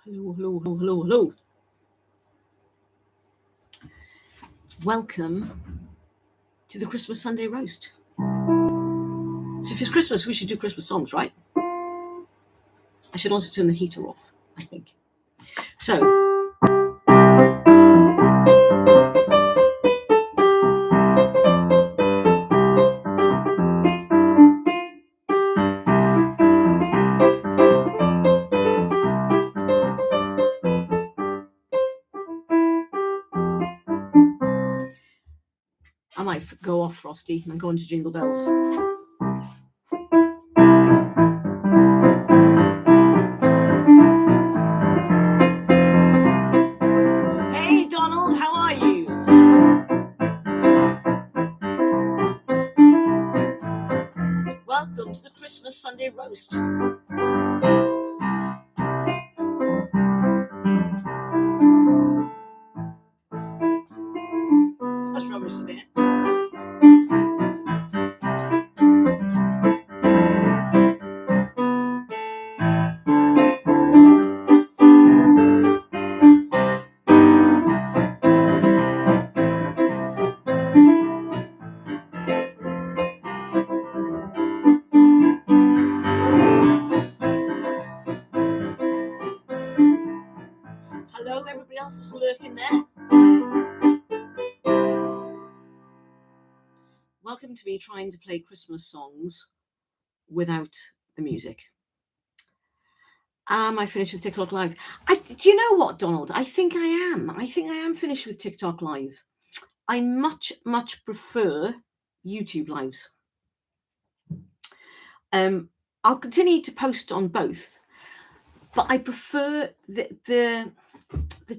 Hello, hello, hello, hello, hello. Welcome to the Christmas Sunday roast. So if it's Christmas, we should do Christmas songs, right? I should also turn the heater off, I think. So, I might go off Frosty and go into Jingle Bells. Hey, Donald, how are you? Welcome to the Christmas Sunday roast. That's rubbish there. Hello, everybody else that's lurking there. Welcome to me trying to play Christmas songs without the music. Am I finished with TikTok Live? Do you know what, Donald? I think I am. I think I am finished with TikTok Live. I much prefer YouTube Lives. I'll continue to post on both, but I prefer the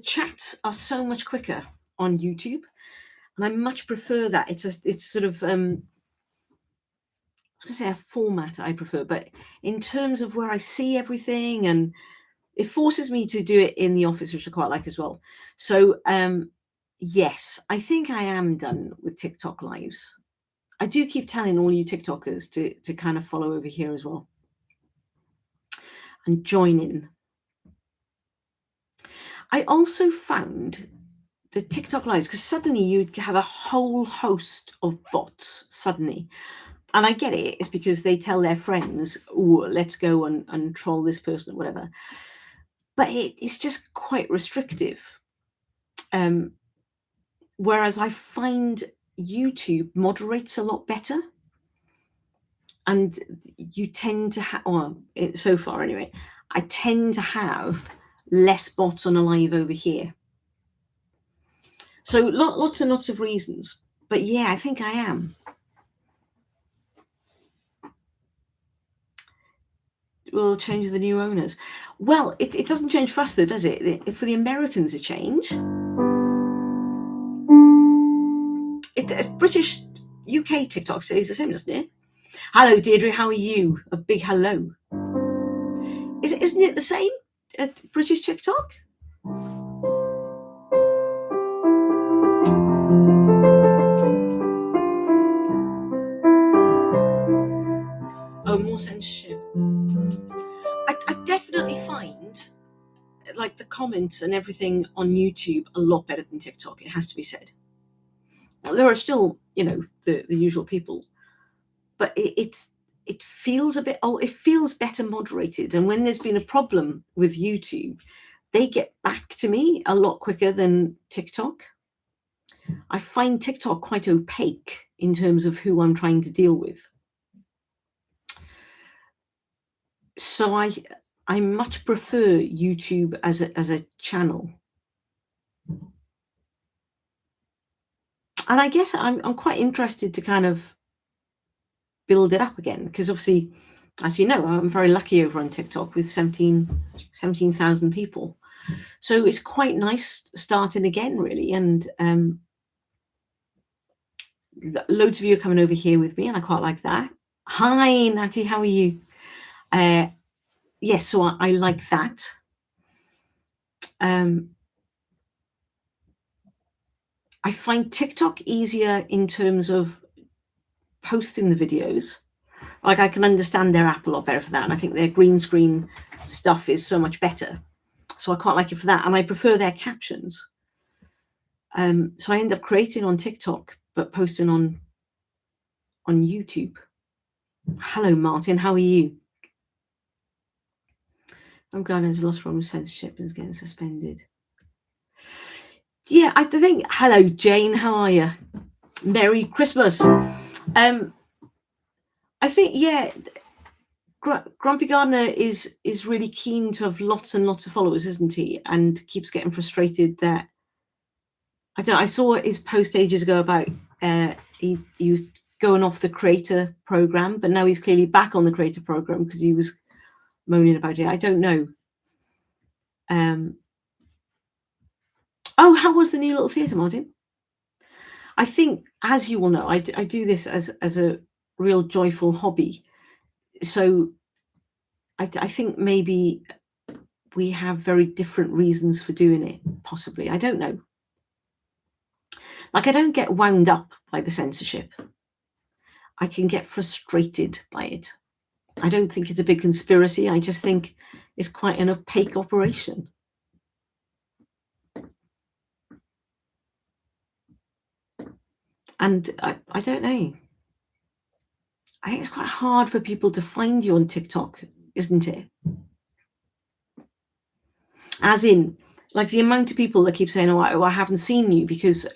chats are so much quicker on YouTube, and I much prefer that. It's sort of I was going to say a format I prefer, but in terms of where I see everything, and it forces me to do it in the office, which I quite like as well. So yes, I think I am done with TikTok Lives. I do keep telling all you TikTokers to kind of follow over here as well and join in. I also found the TikTok Lives, because suddenly you'd have a whole host of bots suddenly. And I get it. It's because they tell their friends, oh, let's go and troll this person or whatever. But it's just quite restrictive. Whereas I find YouTube moderates a lot better. And you tend to have, so far anyway, I tend to have less bots on a live over here. So lots and lots of reasons. But yeah, I think I am. Will change the new owners. Well, it doesn't change for us though, does it? For the Americans, it change. British UK TikTok stays the same, doesn't it? Hello, Deirdre. How are you? A big hello. Isn't it the same at British TikTok? Oh, more censorship. I definitely find like the comments and everything on YouTube a lot better than TikTok. It has to be said. There are still, the usual people, but it feels a bit. It feels better moderated. And when there's been a problem with YouTube, they get back to me a lot quicker than TikTok. I find TikTok quite opaque in terms of who I'm trying to deal with. So I much prefer YouTube as a channel. And I guess I'm quite interested to kind of build it up again, because obviously, as you know, I'm very lucky over on TikTok with 17,000 people. So it's quite nice starting again, really. And loads of you are coming over here with me, and I quite like that. Hi, Natty, how are you? Yes, so I like that. I find TikTok easier in terms of posting the videos. Like, I can understand their app a lot better for that, and I think their green screen stuff is so much better. So I quite like it for that. And I prefer their captions. So I end up creating on TikTok, but posting on YouTube. Hello, Martin. How are you? I'm going as lost from censorship and is getting suspended. Yeah, I think. Hello, Jane. How are you? Merry Christmas. I think, yeah, Grumpy Gardener is really keen to have lots and lots of followers, isn't he? And keeps getting frustrated that I don't know. I saw his post ages ago about he was going off the creator program, but now he's clearly back on the creator program because he was moaning about it. I don't know. Oh, how was the new little theatre, Martin? I think, as you all know, I do this as a real joyful hobby. So I think maybe we have very different reasons for doing it, possibly. I don't know. Like, I don't get wound up by the censorship. I can get frustrated by it. I don't think it's a big conspiracy. I just think it's quite an opaque operation. And I don't know. I think it's quite hard for people to find you on TikTok, isn't it? As in, like, the amount of people that keep saying, oh, I haven't seen you because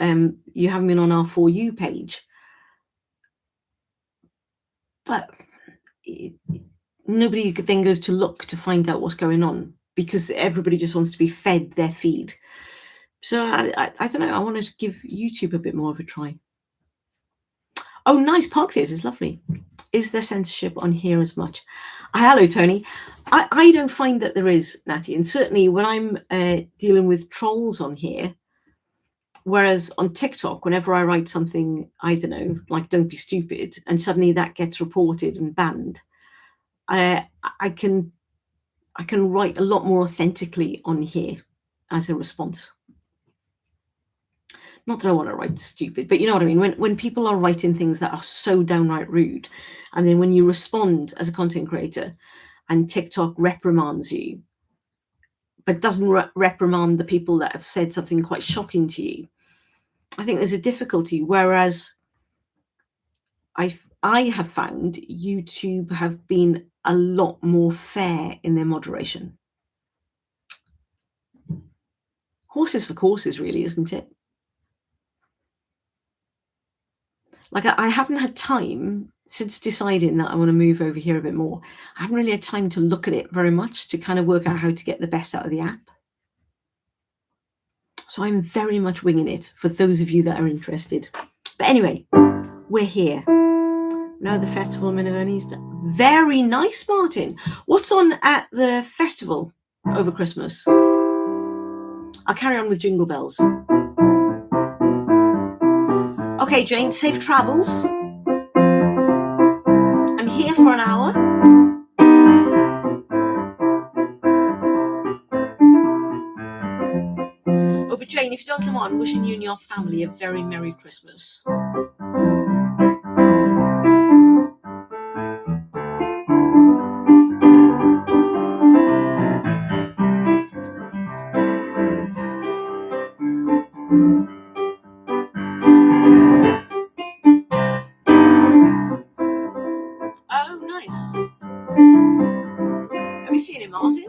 you haven't been on our For You page. But nobody then goes to look to find out what's going on because everybody just wants to be fed their feed. So I don't know. I want to give YouTube a bit more of a try. Oh, nice. Park Theatre is lovely. Is there censorship on here as much? Hello, Tony. I don't find that there is, Natty. And certainly when I'm dealing with trolls on here, whereas on TikTok, whenever I write something, I don't know, like don't be stupid, and suddenly that gets reported and banned, I can write a lot more authentically on here as a response. Not that I want to write stupid, but you know what I mean? When people are writing things that are so downright rude, and then when you respond as a content creator and TikTok reprimands you, but doesn't reprimand the people that have said something quite shocking to you, I think there's a difficulty. Whereas I have found YouTube have been a lot more fair in their moderation. Horses for courses, really, isn't it? Like, I haven't had time since deciding that I want to move over here a bit more. I haven't really had time to look at it very much to kind of work out how to get the best out of the app. So I'm very much winging it for those of you that are interested. But anyway, we're here. Now the festival in Minneapolis. Very nice, Martin. What's on at the festival over Christmas? I'll carry on with Jingle Bells. Okay, Jane, safe travels. I'm here for an hour. Oh, but Jane, if you don't come on, wishing you and your family a very Merry Christmas. Oh, nice. Have you seen him, Martin?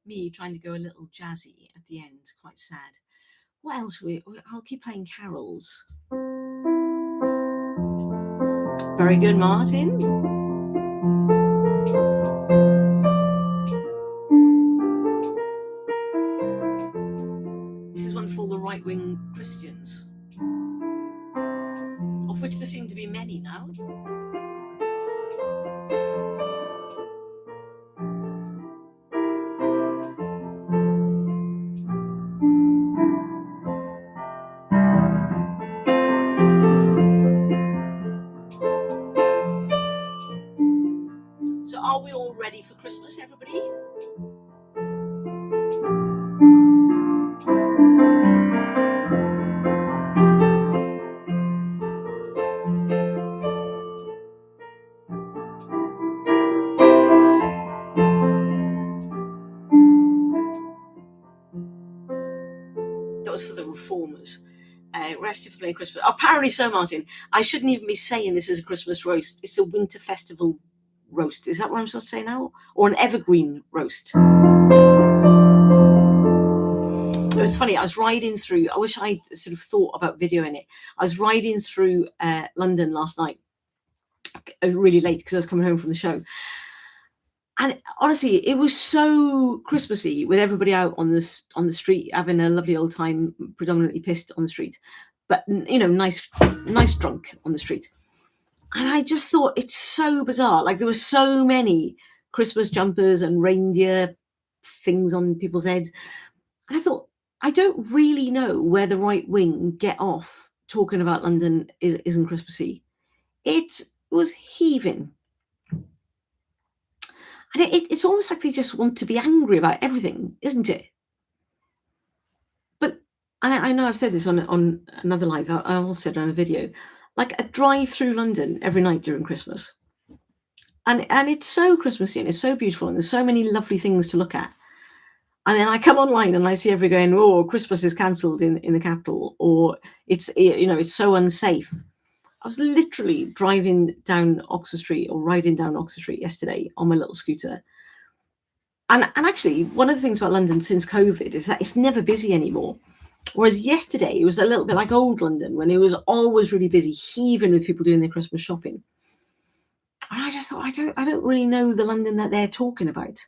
Me trying to go a little jazzy at the end, quite sad. What else? I'll keep playing carols. Very good, Martin. This is one for all the right-wing Christians, of which there seem to be many now. So are we all ready for Christmas, everybody? That was for the Reformers. Rested for playing Christmas. Apparently so, Martin. I shouldn't even be saying this is a Christmas roast. It's a winter festival roast. Is that what I'm supposed to say now? Or an evergreen roast? It was funny. I was riding through. I wish I sort of thought about videoing it. I was riding through London last night, really late because I was coming home from the show. And honestly, it was so Christmassy with everybody out on the street having a lovely old time, predominantly pissed on the street, but nice drunk on the street. And I just thought it's so bizarre. Like there were so many Christmas jumpers and reindeer things on people's heads. And I thought, I don't really know where the right wing get off talking about London isn't Christmassy. It was heaving. And it's almost like they just want to be angry about everything, isn't it? But I know I've said this on another live. I also said on a video, like a drive through London every night during Christmas. And it's so Christmassy and it's so beautiful and there's so many lovely things to look at. And then I come online and I see everybody going, "Oh, Christmas is cancelled in the capital," or it's so unsafe. I was literally driving down Oxford Street or riding down Oxford Street yesterday on my little scooter. And actually, one of the things about London since COVID is that it's never busy anymore. Whereas yesterday, it was a little bit like old London when it was always really busy, heaving with people doing their Christmas shopping. And I just thought, I don't really know the London that they're talking about.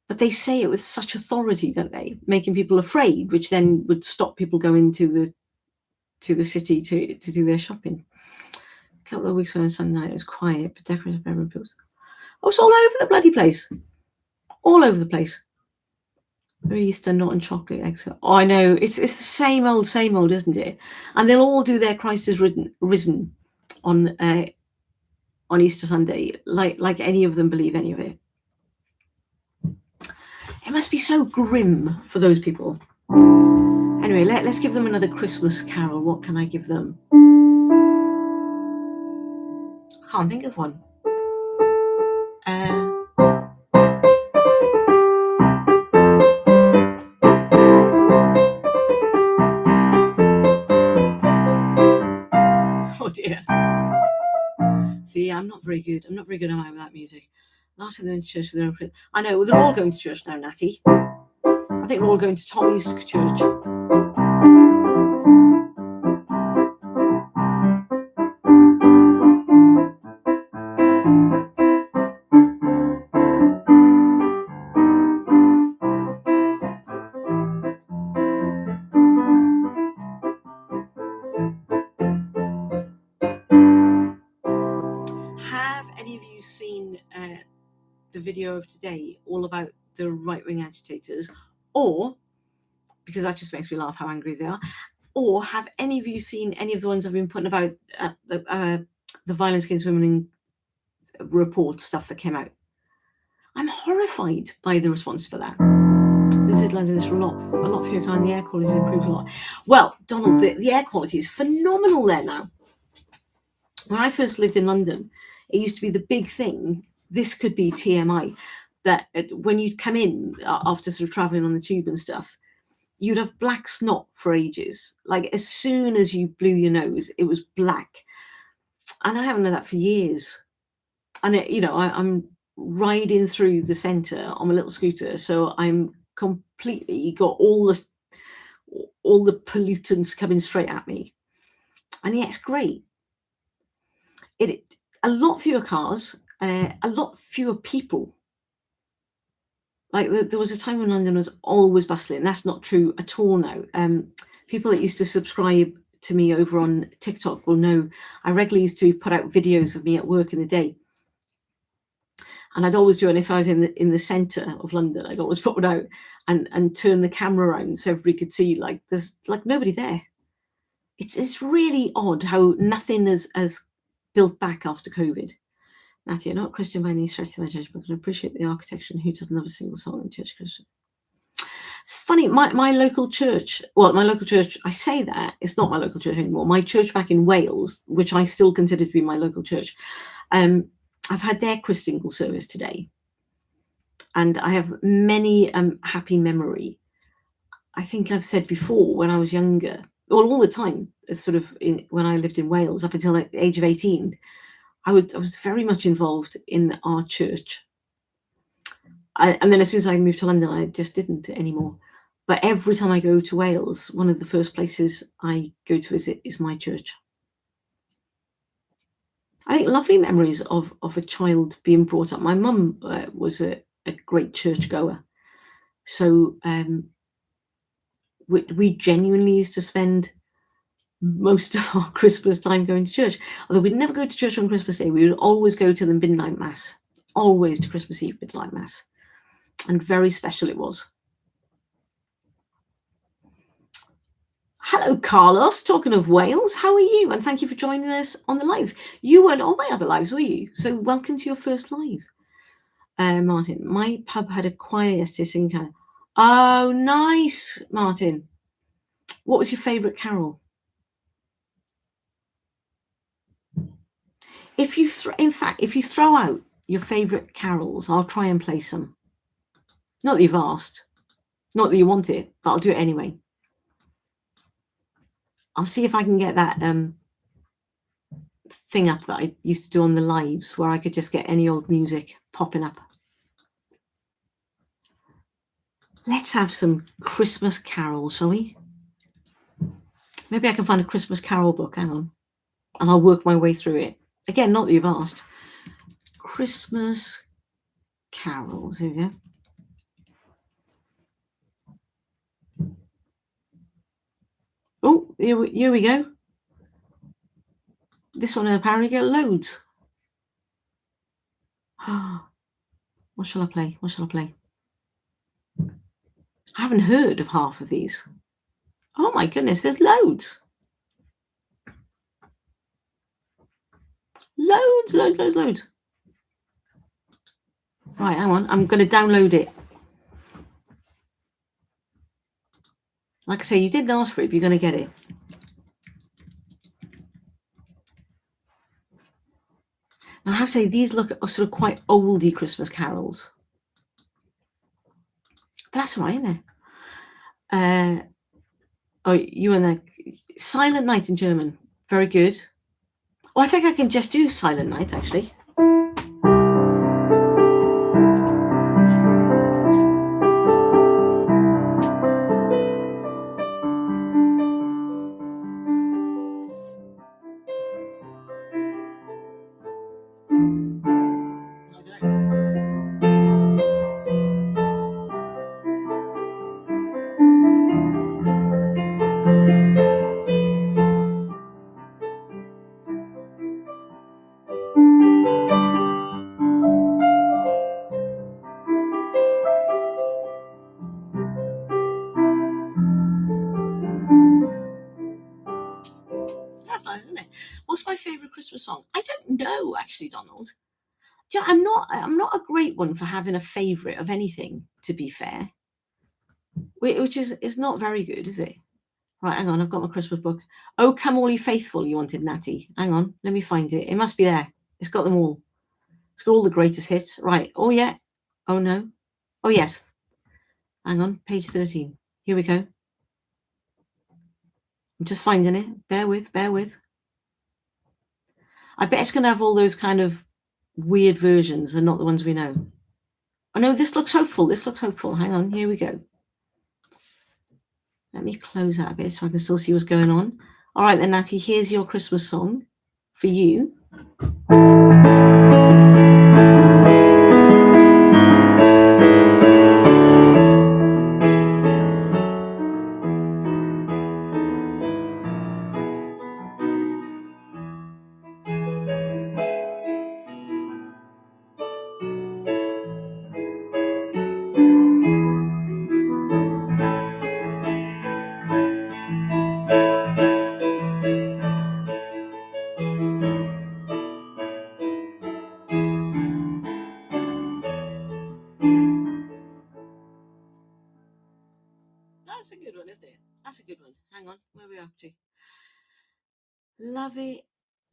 But they say it with such authority, don't they? Making people afraid, which then would stop people going to the city to do their shopping. A couple of weeks ago on Sunday night, it was quiet, but decorated bedroom pills. I was all over the bloody place. All over the place. Easter, not in chocolate eggs. Oh, I know. It's the same old, isn't it? And they'll all do their Christ is risen on Easter Sunday, like any of them believe any of it. It must be so grim for those people. Anyway, let's give them another Christmas carol. What can I give them? I can't think of one. Oh dear. See, I'm not very good. I'm not very good am I with that music. Last time they went to church with their own. I know, they're all going to church now, Natty. I think we're all going to Tommy's church. Have any of you seen the video of today all about the right-wing agitators, or because that just makes me laugh how angry they are, or have any of you seen any of the ones I've been putting about the violence against women report stuff that came out? I'm horrified by the response for that. Visited London is a lot fewer cars and the air quality has improved a lot. Well, Donald, the air quality is phenomenal there now. When I first lived in London, it used to be the big thing. This could be TMI, that when you'd come in after sort of traveling on the tube and stuff, you'd have black snot for ages. Like as soon as you blew your nose, it was black. And I haven't had that for years. And I'm riding through the centre on my little scooter, so I'm completely got all the pollutants coming straight at me. And yeah, it's great. A lot fewer cars, a lot fewer people. Like there was a time when London was always bustling. That's not true at all now. People that used to subscribe to me over on TikTok will know I regularly used to put out videos of me at work in the day. And I'd always do, and if I was in the centre of London, I'd always put one out and turn the camera around so everybody could see like there's like nobody there. It's really odd how nothing has built back after COVID. Natty, I'm not Christian by any stretch of my judgment, but I can appreciate the architecture, and who doesn't love a single song in church Christian? It's funny, my local church, I say that, it's not my local church anymore. My church back in Wales, which I still consider to be my local church, I've had their Christingle service today. And I have many happy memory. I think I've said before, when I was younger, well, all the time, sort of when I lived in Wales up until the age of 18, I was very much involved in our church. And then as soon as I moved to London, I just didn't anymore. But every time I go to Wales, one of the first places I go to visit is my church. I think lovely memories of a child being brought up. My mum was a great church goer. So we genuinely used to spend most of our Christmas time going to church. Although we'd never go to church on Christmas Day, we would always go to the midnight mass, always to Christmas Eve midnight mass. And very special it was. Hello, Carlos. Talking of Wales, how are you? And thank you for joining us on the live. You weren't on my other lives, were you? So welcome to your first live. Martin, my pub had a choir yesterday singing. Oh, nice, Martin. What was your favourite carol? If you throw out your favourite carols, I'll try and play some. Not that you've asked, not that you want it, but I'll do it anyway. I'll see if I can get that thing up that I used to do on the lives, where I could just get any old music popping up. Let's have some Christmas carols, shall we? Maybe I can find a Christmas carol book. Hang on. And I'll work my way through it. Again, not that you've asked. Christmas carols. Here we go. Oh, here we go. This one apparently get loads. What shall I play? What shall I play? I haven't heard of half of these. Oh my goodness, there's loads. Loads. Right, hang on. I'm going to download it. Like I say, you didn't ask for it, but you're going to get it. Now, I have to say, these look sort of quite oldie Christmas carols. But that's right, isn't it? Oh, you and the Silent Night in German. Very good. Oh, I think I can just do Silent Night, actually. Song. I don't know, actually, Donald. Yeah, I'm not a great one for having a favourite of anything, to be fair. Which is not very good, is it? Right, hang on, I've got my Christmas book. Oh, Come All Ye Faithful, you wanted, Natty. Hang on, let me find it. It must be there. It's got them all. It's got all the greatest hits. Right. Oh, yeah. Oh, no. Oh, yes. Hang on, page 13. Here we go. I'm just finding it. Bear with. I bet it's going to have all those kind of weird versions and not the ones we know. Oh, no, this looks hopeful. Hang on, here we go. Let me close that a bit so I can still see what's going on. All right, then, Natty, here's your Christmas song for you. That's a good one, isn't it? That's a good one. Hang on, where are we up to? Love it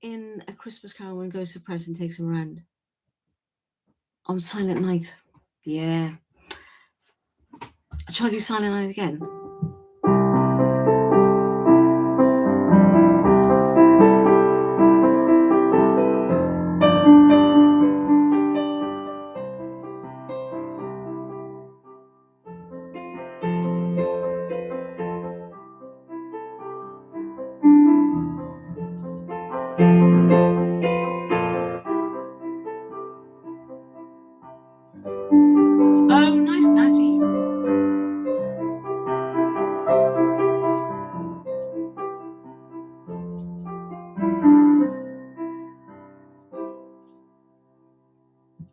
in A Christmas Carol when Ghost of Present takes him around. On Silent Night. Yeah. Shall I do Silent Night again? Oh, nice, Natty.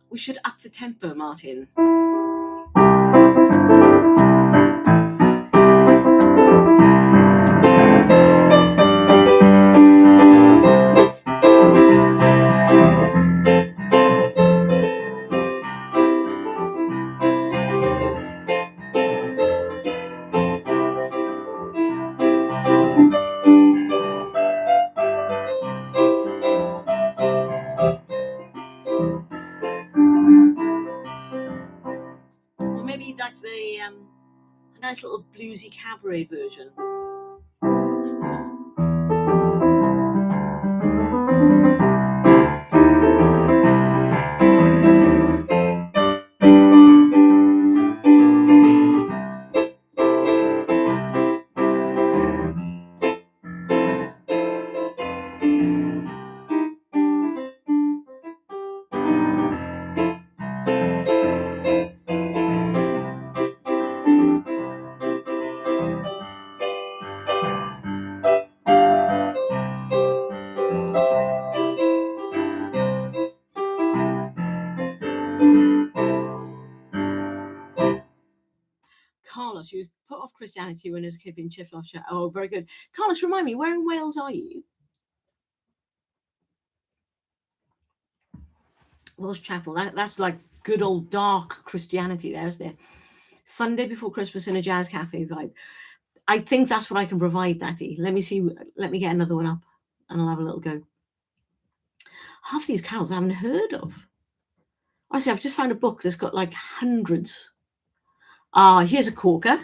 We should up the tempo, Martin. Or maybe like the a nice little bluesy cabaret version. Carlos, you put off Christianity when as a kid being chipped off. Oh, very good. Carlos, remind me, where in Wales are you? Welsh Chapel. That's like good old dark Christianity there, isn't it? Sunday before Christmas in a jazz cafe vibe. I think that's what I can provide, Natty. Let me see. Let me get another one up and I'll have a little go. Half these carols I haven't heard of. Honestly, I've just found a book that's got like hundreds. Here's a corker.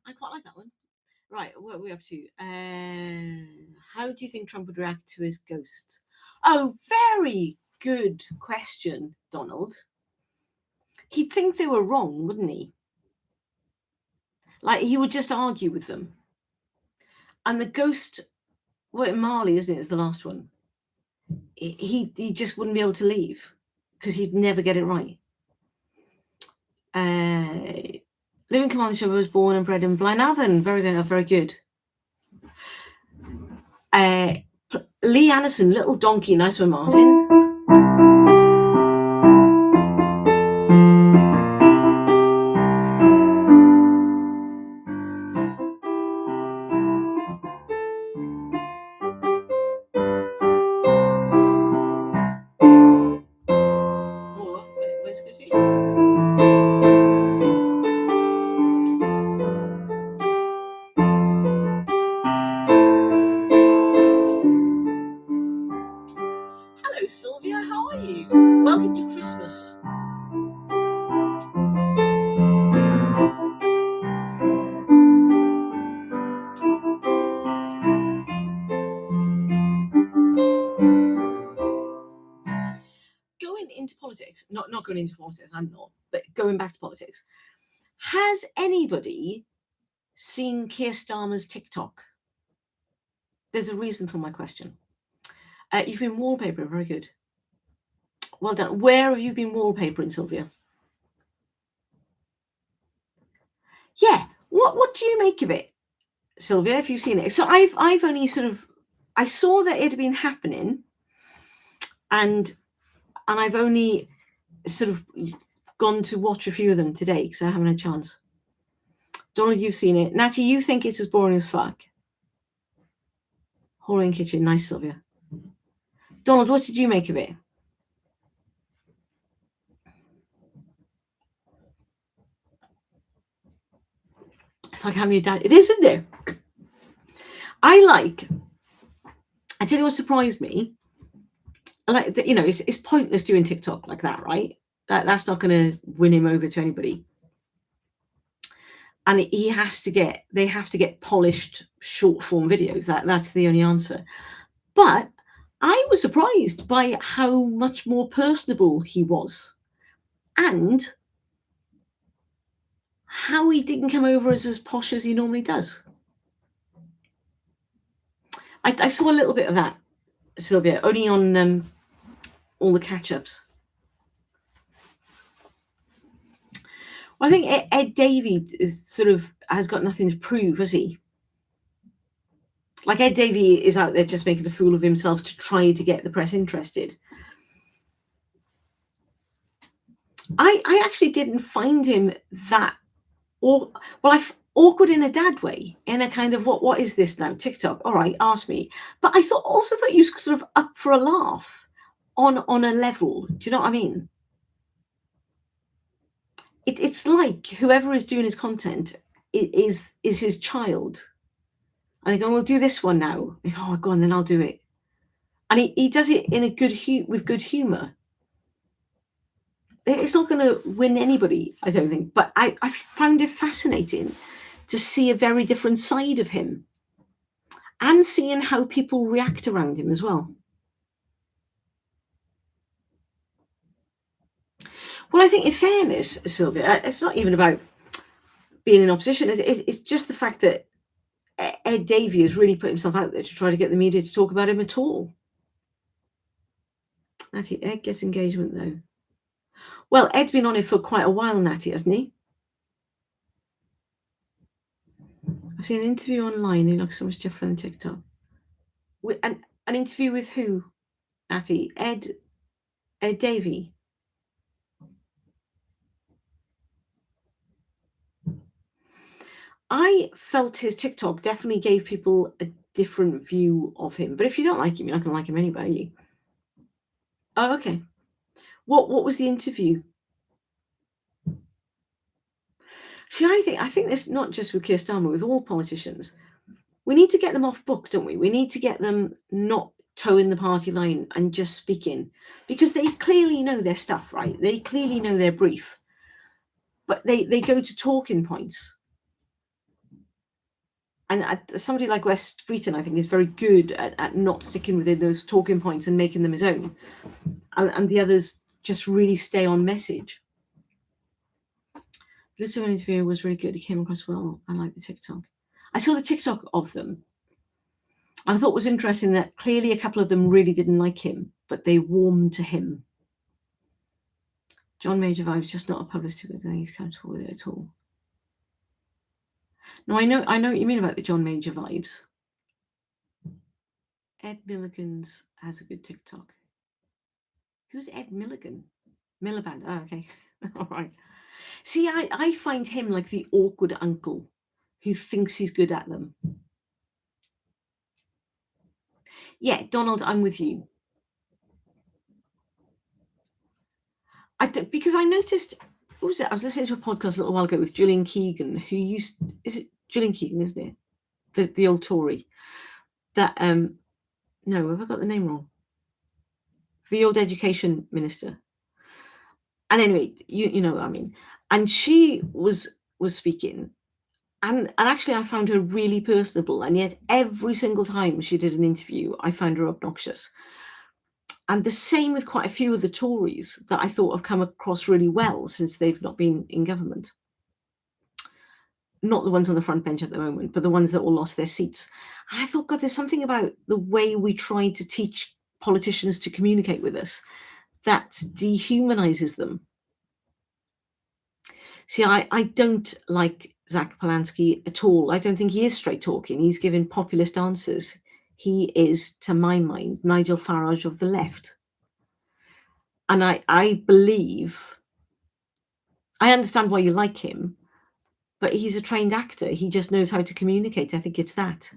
I quite like that one. Right, what are we up to? How do you think Trump would react to his ghost? Oh, very good question, Donald. He'd think they were wrong, wouldn't he? Like, he would just argue with them. And the ghost, well, Marley, isn't it, is the last one. He just wouldn't be able to leave because he'd never get it right. Living Command Show was born and bred in Blaenavon. Very good, very good. Lee Anderson, Little Donkey, nice one, Martin. welcome to Christmas. Going into politics, not going into politics, I'm not, but going back to politics. Has anybody seen Keir Starmer's TikTok? There's a reason for my question. You've been wallpapering, very good. Well done. Where have you been wallpapering, Sylvia? Yeah. What do you make of it, Sylvia, if you've seen it? So I've only I saw that it had been happening, and I've only sort of gone to watch a few of them today because I haven't had a chance. Donald, you've seen it. Natty, you think it's as boring as fuck. Hallway and kitchen. Nice, Sylvia. Donald, what did you make of it? It's like having your dad. It is, isn't it? I tell you what surprised me. Like, it's pointless doing TikTok like that, right? That's not going to win him over to anybody. And they have to get polished short form videos. That's the only answer. But I was surprised by how much more personable he was, and how he didn't come over as posh as he normally does. I saw a little bit of that, Sylvia, only on all the catch-ups. Well, I think Ed Davey has got nothing to prove, has he? Like, Ed Davey is out there just making a fool of himself to try to get the press interested. I actually didn't find him that awkward in a dad way, in a kind of what is this now? TikTok? All right, ask me. But I also thought he was sort of up for a laugh on a level. Do you know what I mean? It's like whoever is doing his content is his child. And they go, we'll do this one now. They go, oh, go on, then I'll do it. And he does it in with good humor. It's not going to win anybody, I don't think. But I found it fascinating to see a very different side of him, and seeing how people react around him as well. Well, I think in fairness, Sylvia, it's not even about being in opposition. It's just the fact that Ed Davey has really put himself out there to try to get the media to talk about him at all. Natty, Ed gets engagement, though. Well, Ed's been on it for quite a while, Natty, hasn't he? I've seen an interview online. He looks so much different than TikTok. An interview with who, Natty? Ed Davey. I felt his TikTok definitely gave people a different view of him. But if you don't like him, you're not going to like him anyway, are you? Oh, okay. What was the interview? See, I think this, not just with Keir Starmer, with all politicians. We need to get them off book, don't we? We need to get them not towing the party line and just speaking, because they clearly know their stuff, right? They clearly know their brief, but they go to talking points. And somebody like Wes Streeton, I think, is very good at not sticking within those talking points and making them his own. And the others just really stay on message. The Luton interview was really good. He came across well. I like the TikTok. I saw the TikTok of them. And I thought it was interesting that clearly a couple of them really didn't like him, but they warmed to him. John Major vibes, just not a publicity, but I think he's comfortable with it at all. No, I know what you mean about the John Major vibes. Ed Milligans has a good TikTok. Who's Ed Milligan? Miliband. Oh, okay. All right. See, I find him like the awkward uncle who thinks he's good at them. Yeah, Donald, I'm with you. Because I noticed, what was it? I was listening to a podcast a little while ago with Gillian Keegan, who is it Gillian Keegan, isn't it? The old Tory. That no, have I got the name wrong? The old education minister. And anyway, you know, I mean, and she was speaking, and actually I found her really personable, and yet every single time she did an interview, I found her obnoxious. And the same with quite a few of the Tories that I thought have come across really well since they've not been in government. Not the ones on the front bench at the moment, but the ones that all lost their seats. And I thought, God, there's something about the way we try to teach politicians to communicate with us that dehumanizes them. See, I don't like Zach Polanski at all. I don't think he is straight talking. He's giving populist answers. He is, to my mind, Nigel Farage of the left. And I believe, I understand why you like him, but he's a trained actor. He just knows how to communicate. I think it's that.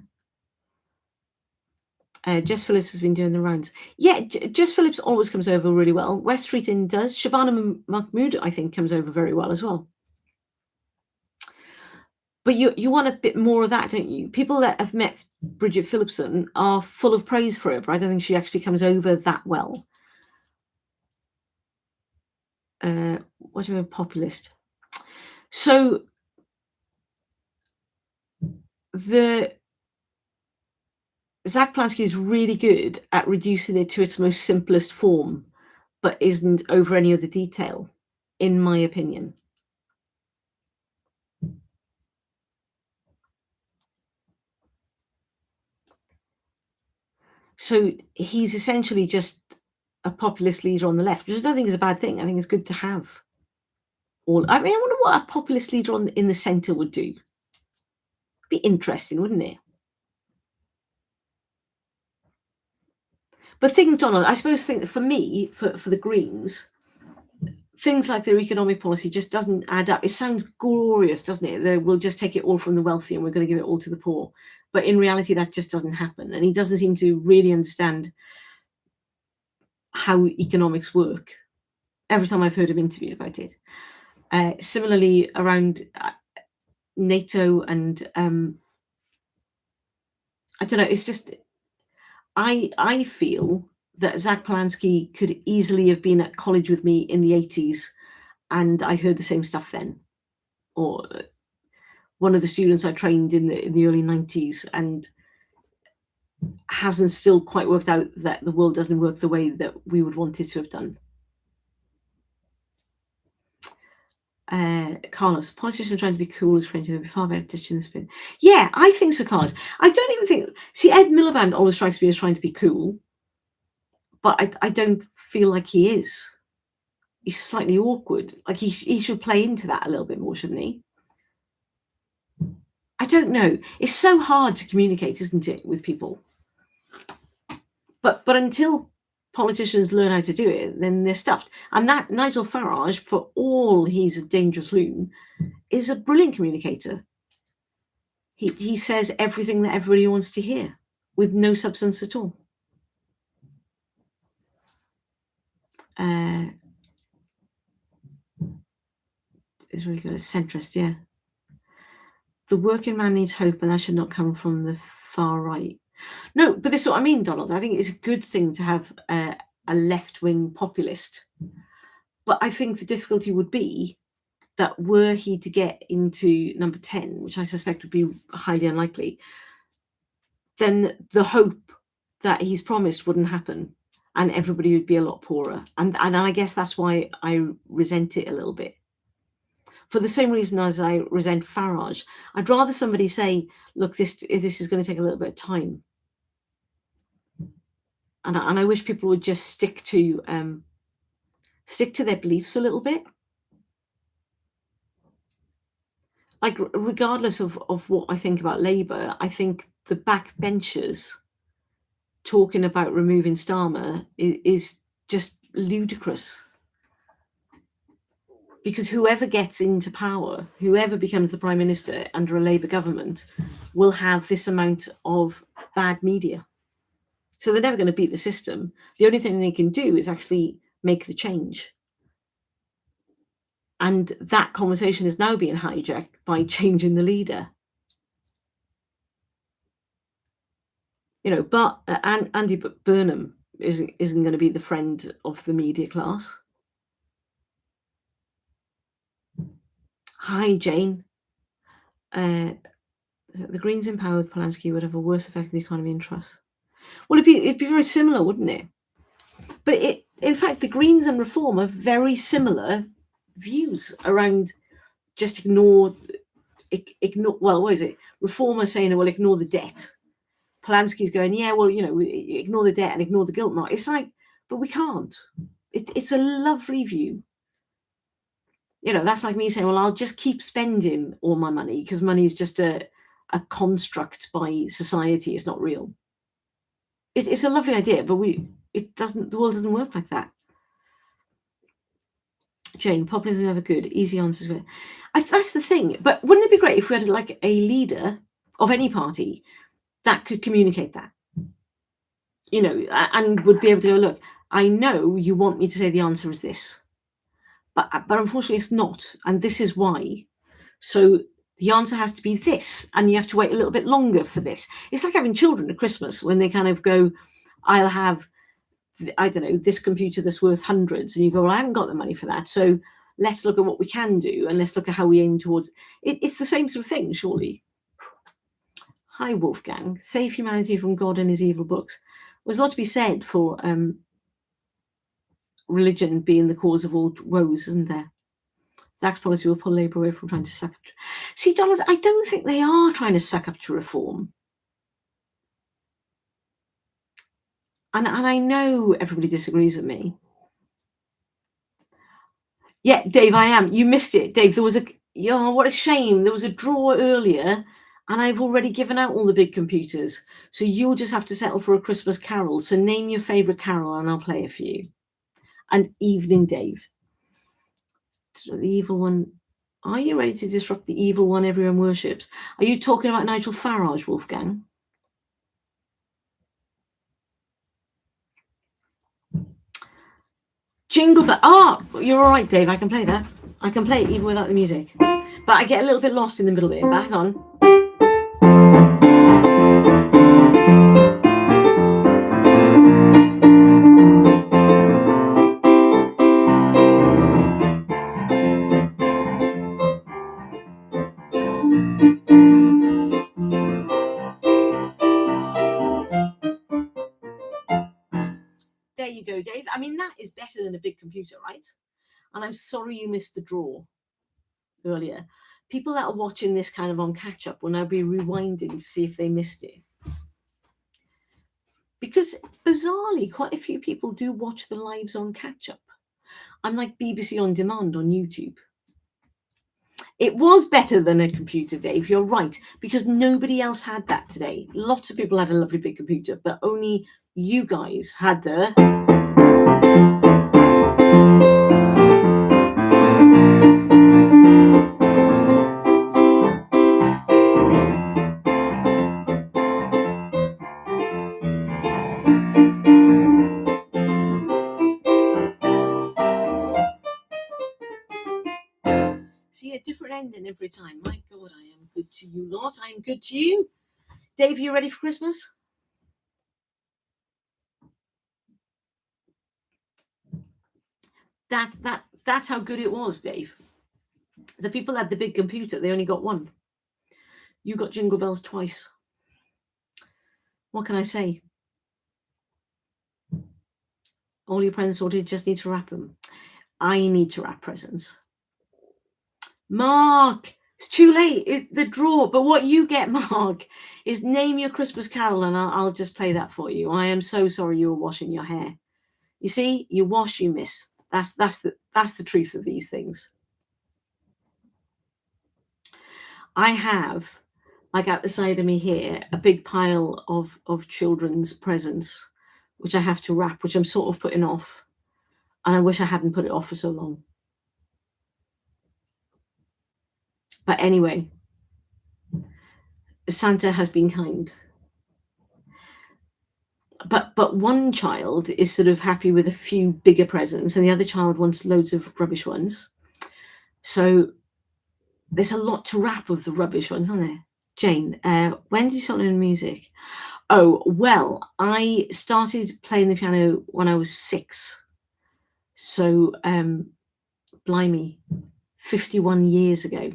Jess Phillips has been doing the rounds. Yeah, Jess Phillips always comes over really well. West Streeting does. Shabana Mahmood, I think, comes over very well as well. But you want a bit more of that, don't you? People that have met Bridget Phillipson are full of praise for her, but I don't think she actually comes over that well. What do you mean, populist? So the Zach Polanski is really good at reducing it to its most simplest form, but isn't over any other detail, in my opinion. So he's essentially just a populist leader on the left, which I don't think is a bad thing. I think it's good to have. I mean, I wonder what a populist leader in the centre would do. Be interesting, wouldn't it? But things, Donald, I suppose for me, for the Greens, things like their economic policy just doesn't add up. It sounds glorious, doesn't it? We'll just take it all from the wealthy and we're going to give it all to the poor. But in reality, that just doesn't happen. And he doesn't seem to really understand how economics work. Every time I've heard him interviewed about it. Similarly, around NATO and I don't know, it's just, I feel that Zach Polanski could easily have been at college with me in the 80s and I heard the same stuff then. Or one of the students I trained in the early 90s and hasn't still quite worked out that the world doesn't work the way that we would want it to have done. Carlos, politicians trying to be cool is trying to be far better ditching the spin. Yeah, I think so, Carlos. I don't even think. See, Ed Miliband always strikes me as trying to be cool, but I don't feel like he is. He's slightly awkward. Like he should play into that a little bit more, shouldn't he? I don't know. It's so hard to communicate, isn't it, with people? But until politicians learn how to do it, then they're stuffed. And that Nigel Farage, for all he's a dangerous loon, is a brilliant communicator. He says everything that everybody wants to hear with no substance at all. It's really good. It's centrist, yeah. The working man needs hope, and that should not come from the far right. No, but this is what I mean, Donald. I think it's a good thing to have a left-wing populist. But I think the difficulty would be that were he to get into number 10, which I suspect would be highly unlikely, then the hope that he's promised wouldn't happen and everybody would be a lot poorer. And I guess that's why I resent it a little bit. For the same reason as I resent Farage, I'd rather somebody say, look, this is going to take a little bit of time. And I wish people would just stick to their beliefs a little bit. Like, regardless of what I think about Labour, I think the backbenchers talking about removing Starmer is just ludicrous. Because whoever gets into power, whoever becomes the Prime Minister under a Labour government, will have this amount of bad media. So they're never going to beat the system. The only thing they can do is actually make the change. And that conversation is now being hijacked by changing the leader. You know, but Andy Burnham isn't going to be the friend of the media class. Hi, Jane. The Greens in power with Polanski would have a worse effect on the economy and trust. Well, it'd be very similar, wouldn't it? But in fact, the Greens and Reform are very similar views around just ignore. Well, what is it? Reform are saying, well, ignore the debt. Polanski's going, yeah, well, ignore the debt and ignore the guilt. Not. It's like, but we can't. It's a lovely view. That's like me saying, well, I'll just keep spending all my money because money is just a construct by society. It's not real. It's a lovely idea, but the world doesn't work like that. Jane, populism never good. Easy answers. That's the thing. But wouldn't it be great if we had like a leader of any party that could communicate that, and would be able to go, look, I know you want me to say the answer is this, but unfortunately it's not, and this is why. So the answer has to be this, and you have to wait a little bit longer for this. It's like having children at Christmas when they kind of go, I'll have, I don't know, this computer that's worth hundreds, and you go, well, I haven't got the money for that, so let's look at what we can do, and let's look at how we aim towards it. It's the same sort of thing, surely. Hi, Wolfgang. Save humanity from God and his evil books. There's a lot to be said for religion being the cause of all woes, isn't there? Zach's policy will pull Labour away from trying to suck up. See, Donald, I don't think they are trying to suck up to reform. And I know everybody disagrees with me. Yeah, Dave, I am. You missed it, Dave. There was what a shame. There was a draw earlier, and I've already given out all the big computers. So you'll just have to settle for a Christmas carol. So name your favourite carol, and I'll play it for you. And evening, Dave. The evil one. Are you ready to disrupt the evil one everyone worships? Are you talking about Nigel Farage, Wolfgang? Jingle Bell. You're all right, Dave. I can play that. I can play it even without the music. But I get a little bit lost in the middle bit. Back on. There you go, Dave. I mean, that is better than a big computer, right? And I'm sorry you missed the draw earlier. People that are watching this kind of on catch up will now be rewinding to see if they missed it. Because bizarrely, quite a few people do watch the lives on catch up. I'm like BBC On Demand on YouTube. It was better than a computer, Dave. You're right, because nobody else had that today. Lots of people had a lovely big computer, but only you guys had the... See, a different ending every time. My God, I am good to you lot. I am good to you. Dave, you ready for Christmas? That's how good it was, Dave. The people had the big computer, they only got one. You got Jingle Bells twice. What can I say? All your presents sorted, just need to wrap them. I need to wrap presents. Mark, it's too late. It's the draw. But what you get, Mark, is name your Christmas carol, and I'll just play that for you. I am so sorry you were washing your hair. You see, you wash, you miss. That's the truth of these things. I have, like at the side of me here, a big pile of children's presents, which I have to wrap, which I'm sort of putting off. And I wish I hadn't put it off for so long. But anyway, Santa has been kind. But one child is sort of happy with a few bigger presents, and the other child wants loads of rubbish ones. So there's a lot to wrap of the rubbish ones, isn't there? Jane, when did you start learning music? Oh, well, I started playing the piano when I was 6. So, blimey, 51 years ago.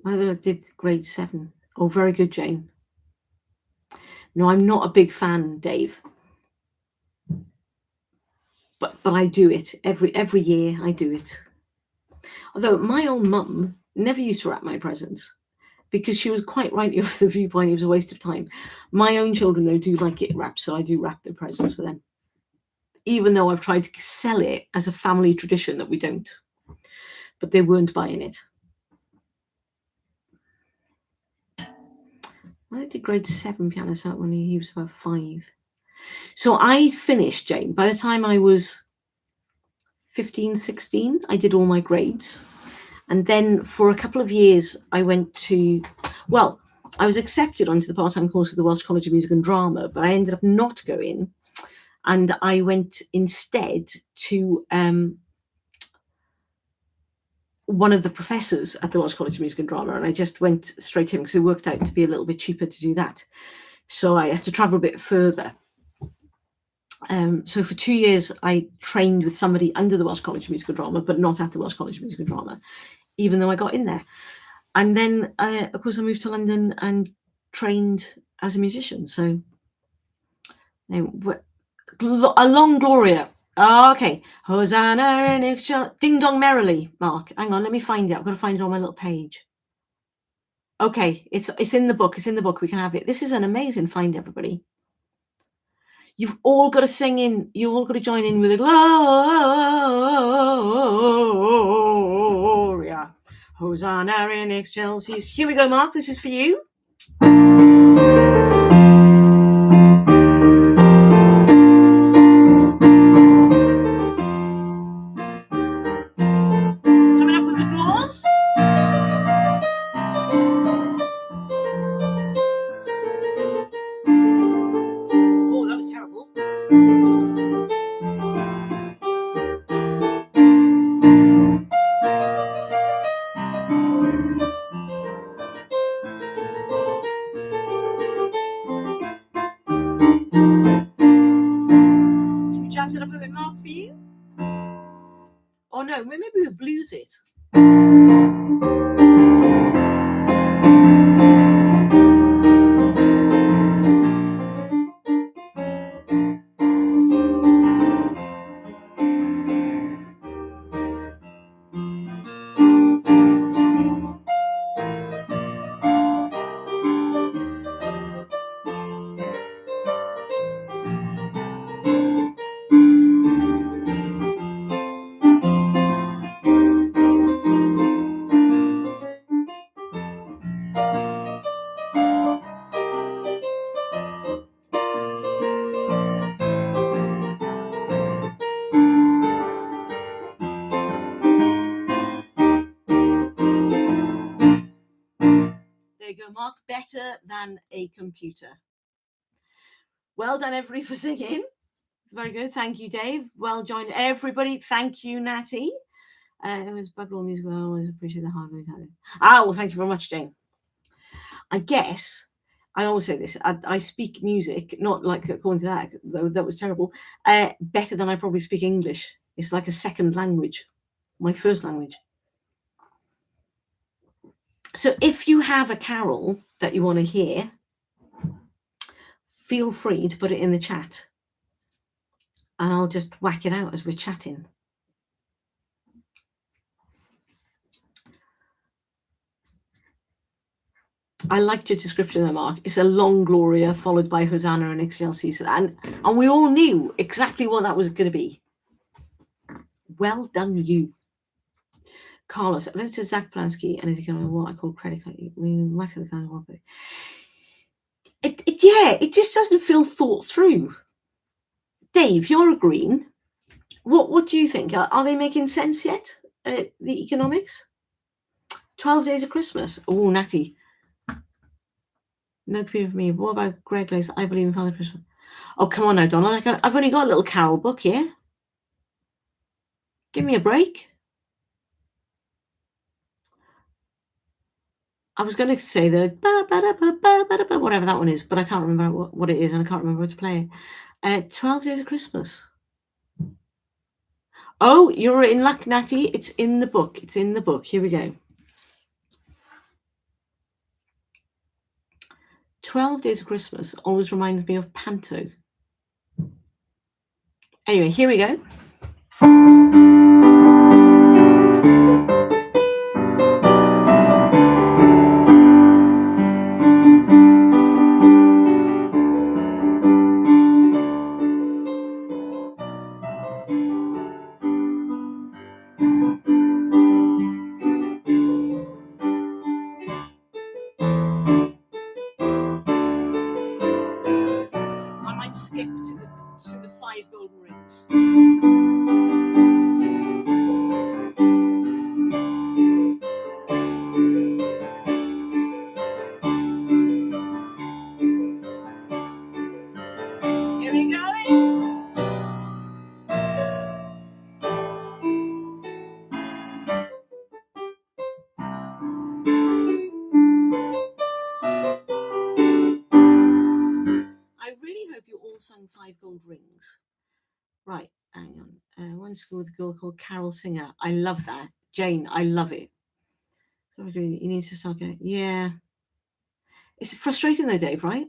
I did grade 7. Oh, very good, Jane. No, I'm not a big fan, Dave. But I do it every year. I do it. Although my old mum never used to wrap my presents, because she was quite rightly of the viewpoint it was a waste of time. My own children, though, do like it wrapped, so I do wrap their presents for them. Even though I've tried to sell it as a family tradition that we don't. But they weren't buying it. I did grade 7 piano set when he was about 5. So I finished, Jane, by the time I was 15, 16, I did all my grades. And then for a couple of years, I went to, well, I was accepted onto the part-time course of the Welsh College of Music and Drama, but I ended up not going. And I went instead to one of the professors at the Welsh College of Music and Drama, and I just went straight to him because it worked out to be a little bit cheaper to do that. So I had to travel a bit further. So for 2 years, I trained with somebody under the Welsh College of Music and Drama, but not at the Welsh College of Music and Drama, even though I got in there. And then, of course, I moved to London and trained as a musician. So a long Gloria. Oh, okay. Hosanna and Exalt. Ding Dong Merrily, Mark. Hang on, let me find it. I've got to find it on my little page. Okay, it's in the book. It's in the book. We can have it. This is an amazing find, everybody. You've all got to sing in. You've all got to join in with a Gloria. Hosanna in excelsis. Here we go, Mark. This is for you. Coming up with applause. Oh, that was terrible. Should we jazz it up a bit, Mark, for you? Oh no, maybe we'll blues it. There you go, Mark. Better than a computer. Well done, everybody, for singing. Very good. Thank you, Dave. Well joined, everybody. Thank you, Natty. It was Buglaw Music. I always appreciate the hard work. Well, thank you very much, Jane. I guess I always say this. I speak music, not like according to that, though that was terrible, better than I probably speak English. It's like a second language, my first language. So if you have a carol that you want to hear, feel free to put it in the chat and I'll just whack it out as we're chatting. I liked your description there, Mark. It's a long Gloria followed by Hosanna and Excelsis. And we all knew exactly what that was going to be. Well done, you. Carlos, I went to Zach Plansky and he's going, what I call credit card. Max of the kind of one. It just doesn't feel thought through. Dave, you're agreeing. What do you think? Are they making sense yet? The economics? 12 Days of Christmas. Oh, Natty. No computer for me. What about Greg Lace? I believe in Father Christmas. Oh, come on now, Donald. I've only got a little carol book here. Give me a break. I was going to say the whatever that one is, but I can't remember what it is, and I can't remember how to play it. 12 Days of Christmas. Oh, you're in luck, Natty. It's in the book. It's in the book. Here we go. 12 Days of Christmas always reminds me of Panto. Anyway, here we go. I might skip to the 5 golden rings. Here we go. I really hope you all sung 5 gold rings. Right, hang on. One school with a girl called Carol Singer. I love that. Jane, I love it. So he needs to start getting. Yeah. It's frustrating though, Dave, right?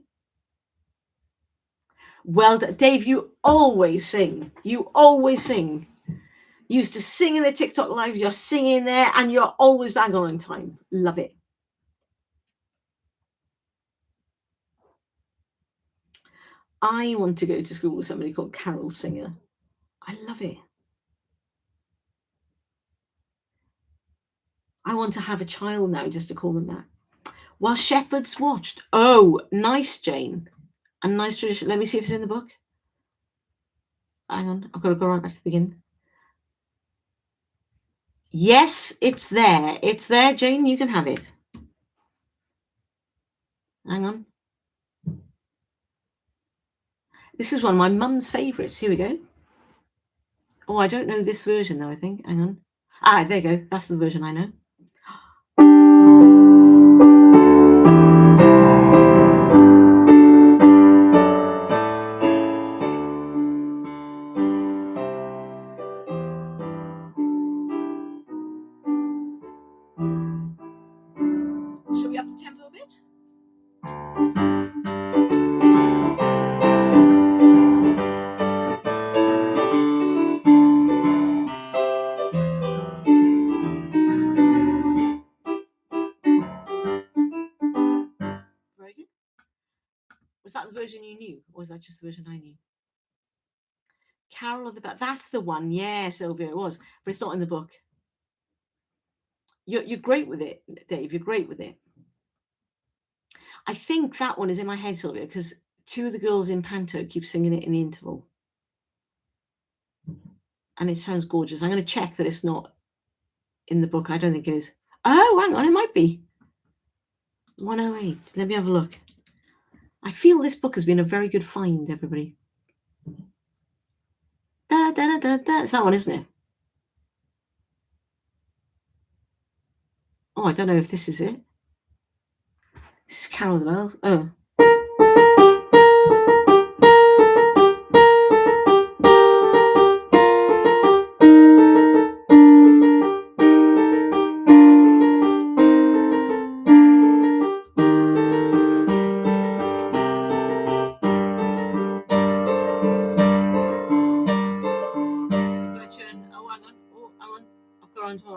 Well, Dave, you always sing. You always sing. You used to sing in the TikTok lives. You're singing there, and you're always bang on time. Love it. I want to go to school with somebody called Carol Singer. I love it. I want to have a child now just to call them that. While shepherds watched. Oh, nice, Jane. A nice tradition. Let me see if it's in the book. Hang on. I've got to go right back to the beginning. Yes, it's there. It's there, Jane. You can have it. Hang on. This is one of my mum's favourites. Here we go. Oh, I don't know this version, though, I think. Hang on. Ah, there you go. That's the version I know. Shall we up the tempo a bit? Very good. Was that the version you knew, or was that just the version I knew? Carol of the Bell. That's the one. Yeah, Sylvia, it was. But it's not in the book. You're great with it, Dave. You're great with it. I think that one is in my head, Sylvia, because 2 of the girls in Panto keep singing it in the interval. And it sounds gorgeous. I'm going to check that it's not in the book. I don't think it is. Oh, hang on. It might be. 108. Let me have a look. I feel this book has been a very good find, everybody. Da, da, da, da, da. It's that one, isn't it? Oh, I don't know if this is it. This is Carol of the Bells. Oh.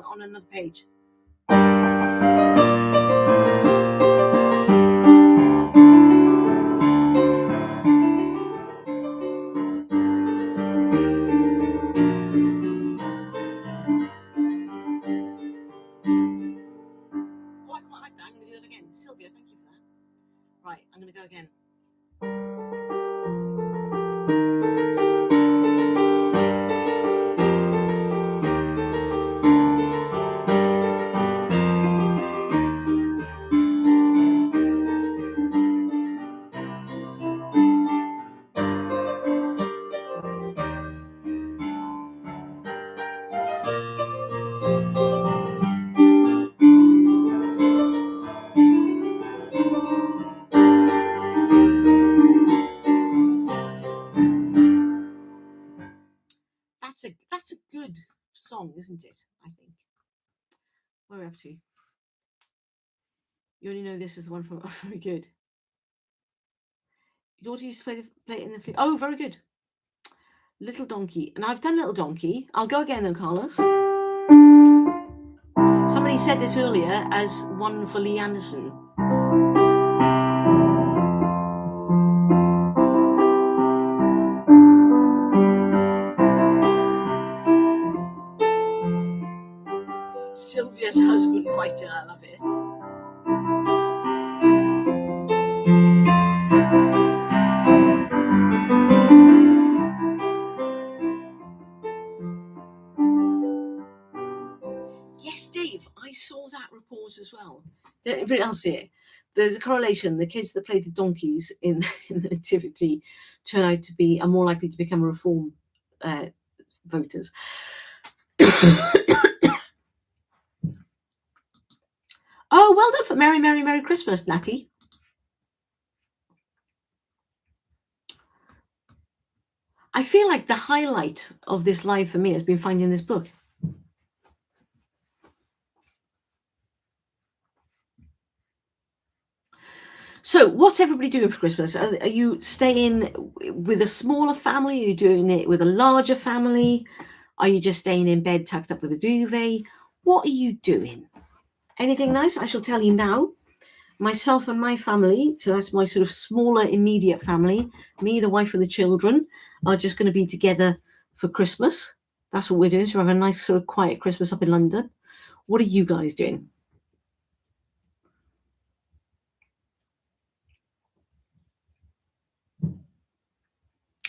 On another page. Oh, I quite like that. I'm going to do it again. Sylvia, thank you for that. Right, I'm going to go again. That's a good song, isn't it? I think. What are we up to? You only know this is the one from. Oh, very good. Your daughter used to play it in the. Oh, very good. Little Donkey, and I've done Little Donkey. I'll go again, though, Carlos. Somebody said this earlier as one for Lee Anderson. Sylvia's husband writer, I love it. Yes, Dave, I saw that report as well. Did anybody else see it? There's a correlation. The kids that play the donkeys in the nativity turn out to be are more likely to become reform voters. Oh, well done for Merry, Merry, Merry Christmas, Natty. I feel like the highlight of this live for me has been finding this book. So what's everybody doing for Christmas? Are you staying with a smaller family? Are you doing it with a larger family? Are you just staying in bed tucked up with a duvet? What are you doing? Anything nice? I shall tell you now. Myself and my family, so that's my sort of smaller immediate family, me, the wife and the children, are just going to be together for Christmas. That's what we're doing. So we have a nice sort of quiet Christmas up in London. What are you guys doing?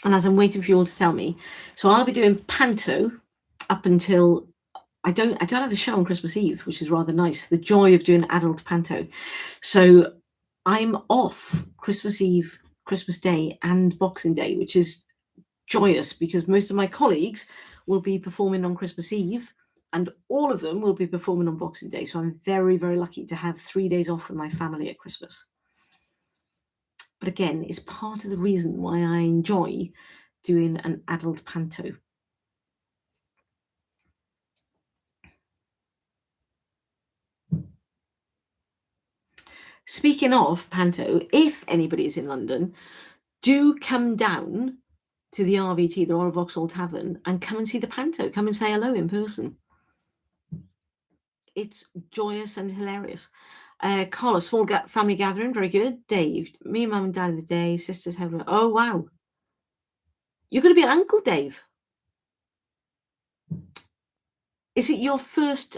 And as I'm waiting for you all to tell me, so I'll be doing panto up until I don't have a show on Christmas Eve, which is rather nice. The joy of doing adult panto. So I'm off Christmas Eve, Christmas Day, and Boxing Day, which is joyous because most of my colleagues will be performing on Christmas Eve, and all of them will be performing on Boxing Day. So I'm very, very lucky to have 3 days off with my family at Christmas. But again, it's part of the reason why I enjoy doing an adult panto. Speaking of panto, if anybody is in London, do come down to the RVT, the Royal Vauxhall Tavern, and come and see the panto. Come and say hello in person. It's joyous and hilarious. Carla, small family gathering, very good. Dave, me and mum and dad of the day, sisters have. Oh wow, you're going to be an uncle, Dave. Is it your first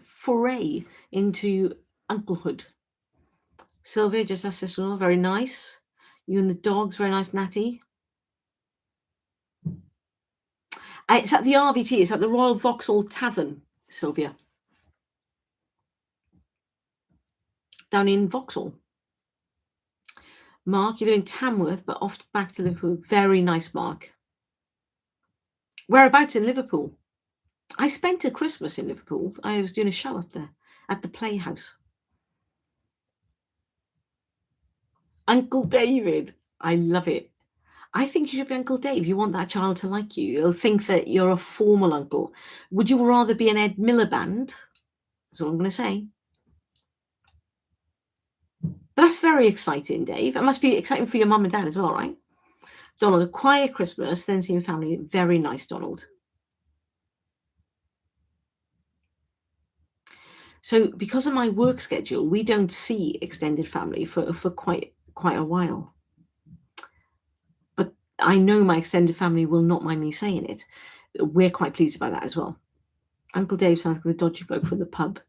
foray into unclehood? Sylvia, just as sister-in-law, very nice. You and the dogs, very nice, Natty. It's at the RVT. It's at the Royal Vauxhall Tavern, Sylvia. Down in Vauxhall. Mark, you're in Tamworth, but off back to Liverpool. Very nice, Mark. Whereabouts in Liverpool? I spent a Christmas in Liverpool. I was doing a show up there at the Playhouse. Uncle David. I love it. I think you should be Uncle Dave. You want that child to like you. They'll think that you're a formal uncle. Would you rather be an Ed Miliband? That's all I'm going to say. But that's very exciting, Dave. It must be exciting for your mum and dad as well, right? Donald, a quiet Christmas, then seeing family. Very nice, Donald. So because of my work schedule, we don't see extended family for quite a while. But I know my extended family will not mind me saying it. We're quite pleased about that as well. Uncle Dave sounds like the dodgy bloke from the pub.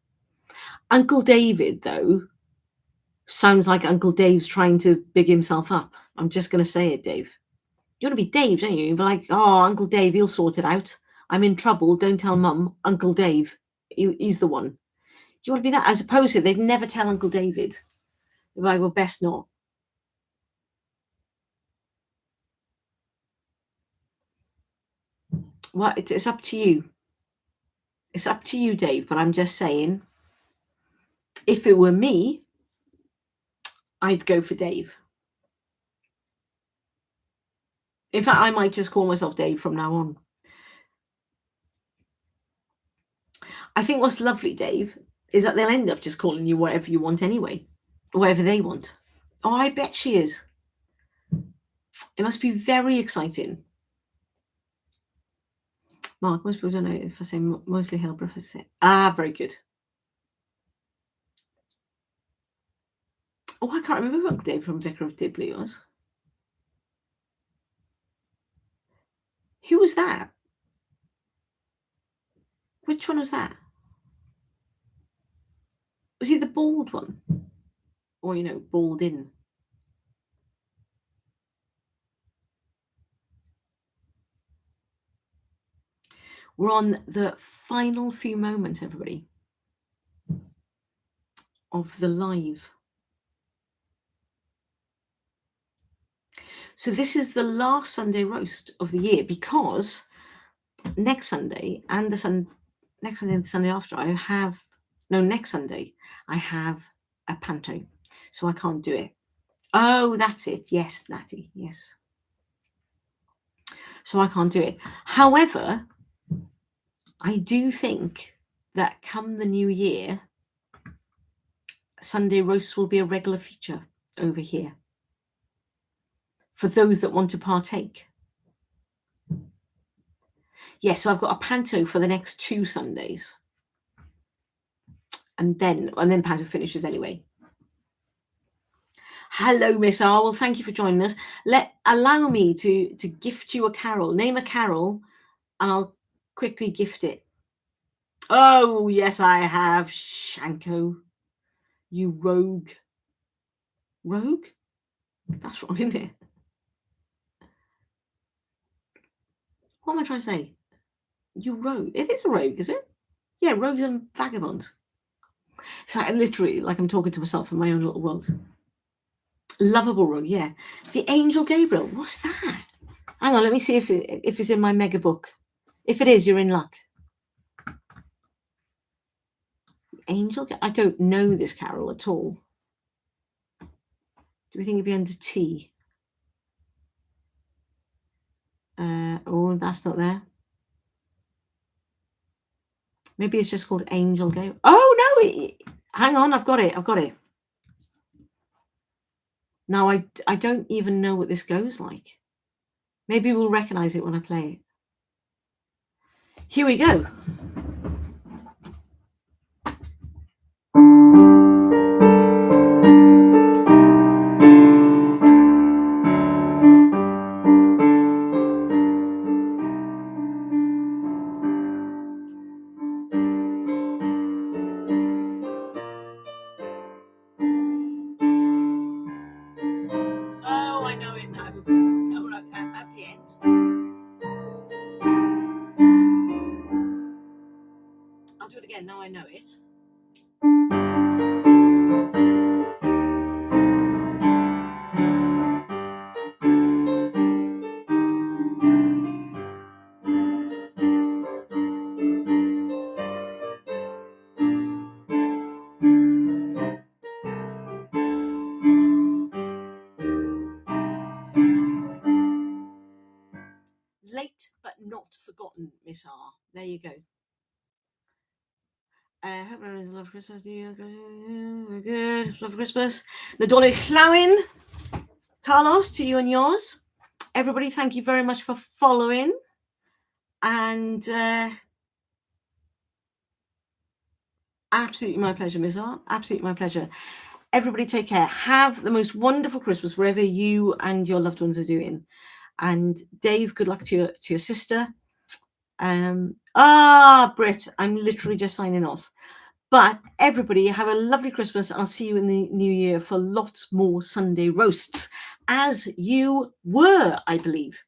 Uncle David, though, sounds like Uncle Dave's trying to big himself up. I'm just going to say it, Dave. You want to be Dave, don't you? You'll be like, oh, Uncle Dave, he'll sort it out. I'm in trouble. Don't tell Mum. Uncle Dave, he's the one. Do you want to be that? As opposed to they'd never tell Uncle David. They're like, well, best not. Well, it's up to you. It's up to you, Dave. But I'm just saying, if it were me, I'd go for Dave. In fact, I might just call myself Dave from now on. I think what's lovely, Dave, is that they'll end up just calling you whatever you want anyway, or whatever they want. Oh, I bet she is. It must be very exciting. Mark, most people don't know if I say mostly help, if I say, very good. Oh, I can't remember what Dave from Vicar of Dibley was. Who was that? Which one was that? Was he the bald one? Or, bald in? We're on the final few moments, everybody, of the live. So this is the last Sunday roast of the year, because next Sunday and the Sunday after, next Sunday, I have a panto, so I can't do it. Oh, that's it. Yes, Natty. Yes. So I can't do it. However, I do think that come the new year, Sunday roasts will be a regular feature over here for those that want to partake. Yes, so I've got a panto for the next 2 Sundays. And then panto finishes anyway. Hello, Miss R. Well, thank you for joining us. Allow me to gift you a carol. Name a carol, and I'll quickly gift it. Oh, yes, I have. Shanko, you rogue. Rogue? That's wrong, isn't it? What am I trying to say? You rogue. It is a rogue, is it? Yeah, rogues and vagabonds. It's like literally like I'm talking to myself in my own little world. Lovable rogue, yeah. The Angel Gabriel. What's that? Hang on, let me see if it's in my mega book. If it is, you're in luck. Angel? I don't know this carol at all. Do we think it'd be under T? Oh, that's not there. Maybe it's just called Angel Gabriel. Oh, no. Hang on. I've got it. Now, I don't even know what this goes like. Maybe we'll recognize it when I play it. Here we go. Oh, I know it now. Oh, right, at the end. I'll do it again. Now I know it. Late but not forgotten, Miss R. There you go. Hope everyone's love Christmas. We're good. Love Christmas. Nadolig Llawin. Carlos, to you and yours. Everybody, thank you very much for following. And absolutely my pleasure, Miss R. Absolutely my pleasure. Everybody take care. Have the most wonderful Christmas wherever you and your loved ones are doing. And Dave, good luck to your sister. Britt, I'm literally just signing off. But everybody have a lovely Christmas. I'll see you in the new year for lots more Sunday roasts, as you were, I believe.